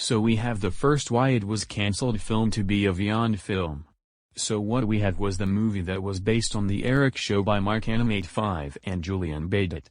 So we have the first why it was cancelled film to be a Beyond film. So what we had was the movie that was based on The Eric Show by Mark Animate 5 and Julian Badet.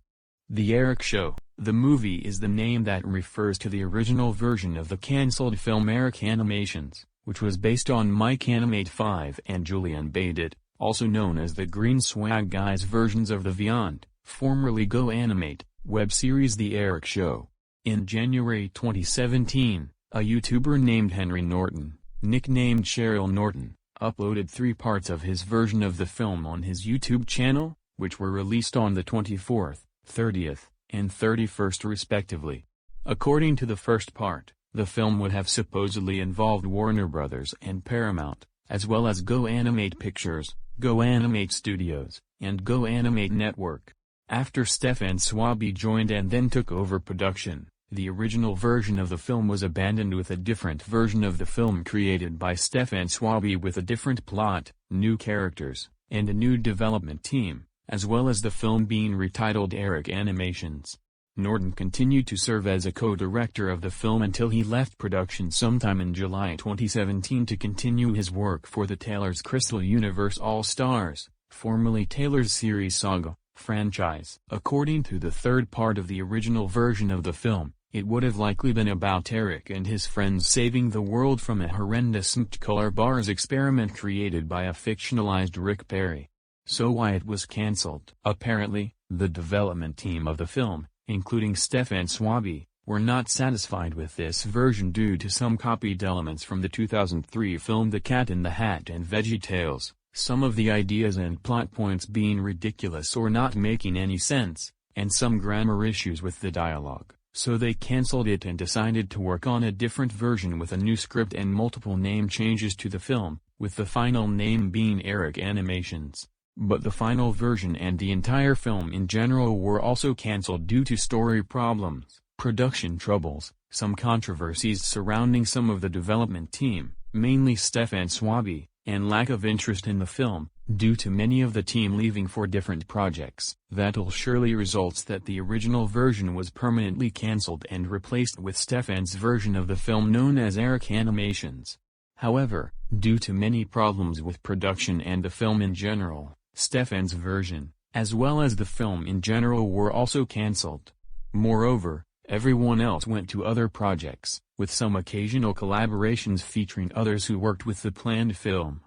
The Eric Show, the movie, is the name that refers to the original version of the cancelled film Eric Animations, which was based on Mike Animate 5 and Julian Badet, also known as the Green Swag Guys versions of the Beyond, formerly Go Animate, web series The Eric Show. In January 2017, a YouTuber named Henry Norton, nicknamed Cheryl Norton, uploaded 3 parts of his version of the film on his YouTube channel, which were released on the 24th, 30th, and 31st respectively. According to the first part, the film would have supposedly involved Warner Brothers and Paramount, as well as Go Animate Pictures, Go Animate Studios, and Go Animate Network. After Stefan Swaby joined and then took over production, the original version of the film was abandoned with a different version of the film created by Stefan Swaby with a different plot, new characters, and a new development team, as well as the film being retitled Eric Animations. Norton continued to serve as a co-director of the film until he left production sometime in July 2017 to continue his work for the Taylor's Crystal Universe All-Stars, formerly Taylor's Series Saga, franchise. According to the third part of the original version of the film, it would have likely been about Eric and his friends saving the world from a horrendous color bars experiment created by a fictionalized Rick Perry. So why it was cancelled? Apparently, the development team of the film, including Stefan Swaby, were not satisfied with this version due to some copied elements from the 2003 film The Cat in the Hat and VeggieTales, some of the ideas and plot points being ridiculous or not making any sense, and some grammar issues with the dialogue. So they cancelled it and decided to work on a different version with a new script and multiple name changes to the film, with the final name being Eric Animations. But the final version and the entire film in general were also cancelled due to story problems, production troubles, some controversies surrounding some of the development team, mainly Stefan Swaby, and lack of interest in the film, due to many of the team leaving for different projects. That'll surely results that the original version was permanently cancelled and replaced with Stefan's version of the film known as Eric Animations. However, due to many problems with production and the film in general, Stefan's version, as well as the film in general, were also cancelled. Moreover, everyone else went to other projects, with some occasional collaborations featuring others who worked with the planned film.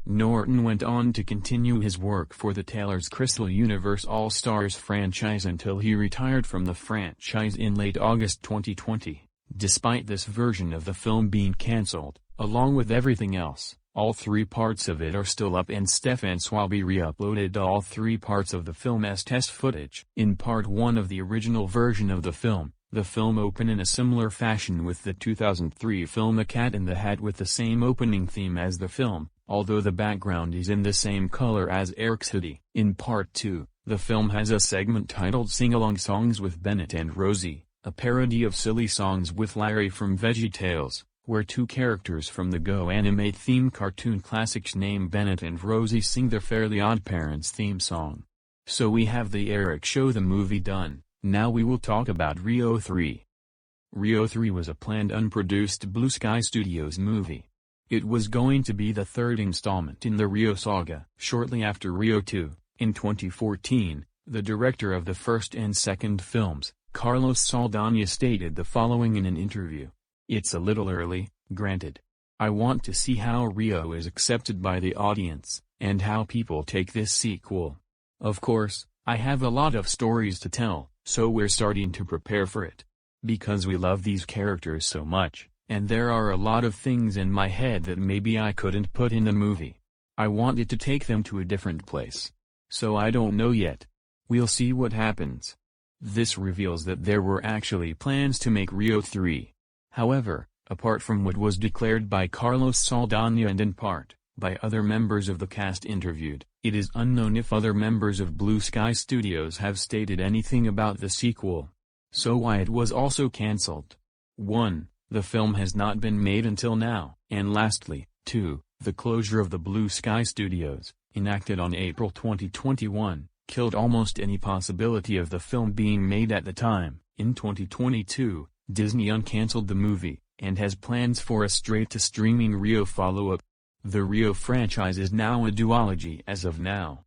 Norton went on to continue his work for the Taylor's Crystal Universe All-Stars franchise until he retired from the franchise in late August 2020. Despite this version of the film being cancelled, along with everything else, all 3 parts of it are still up and Stefan Swaby re-uploaded all 3 parts of the film as test footage. In part 1 of the original version of the film opened in a similar fashion with the 2003 film The Cat in the Hat with the same opening theme as the film, although the background is in the same color as Eric's hoodie. In part 2, the film has a segment titled Sing-Along Songs with Bennett and Rosie, a parody of Silly Songs with Larry from VeggieTales, where 2 characters from the Go Animate themed cartoon classics named Bennett and Rosie sing their Fairly OddParents theme song. So we have the Eric Show the movie done. Now we will talk about Rio 3. Rio 3 was a planned unproduced Blue Sky Studios movie. It was going to be the 3rd installment in the Rio saga. Shortly after Rio 2, in 2014, the director of the first and second films, Carlos Saldaña, stated the following in an interview. "It's a little early, granted. I want to see how Rio is accepted by the audience, and how people take this sequel. Of course, I have a lot of stories to tell, so we're starting to prepare for it. Because we love these characters so much, and there are a lot of things in my head that maybe I couldn't put in the movie. I wanted to take them to a different place. So I don't know yet. We'll see what happens." This reveals that there were actually plans to make Rio 3. However, apart from what was declared by Carlos Saldaña and in part, by other members of the cast interviewed, it is unknown if other members of Blue Sky Studios have stated anything about the sequel. So why it was also cancelled. 1. The film has not been made until now. And lastly, 2. The closure of the Blue Sky Studios, enacted on April 2021, killed almost any possibility of the film being made at the time. In 2022, Disney uncancelled the movie, and has plans for a straight-to-streaming Rio follow-up. The Rio franchise is now a duology as of now.